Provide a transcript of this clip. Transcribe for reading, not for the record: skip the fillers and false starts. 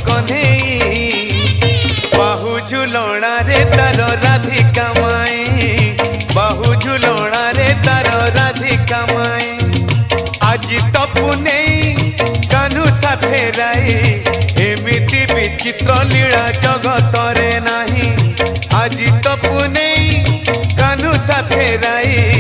कन्हई बाहु झुलणा रे तार राधिका माई बाहु झुलणा रे तार राधिका माई आज तो पुने कान्हू साथे राई एमिति विचित्र लीला जगत रे नाही आज तो पुने कान्हू साथे राई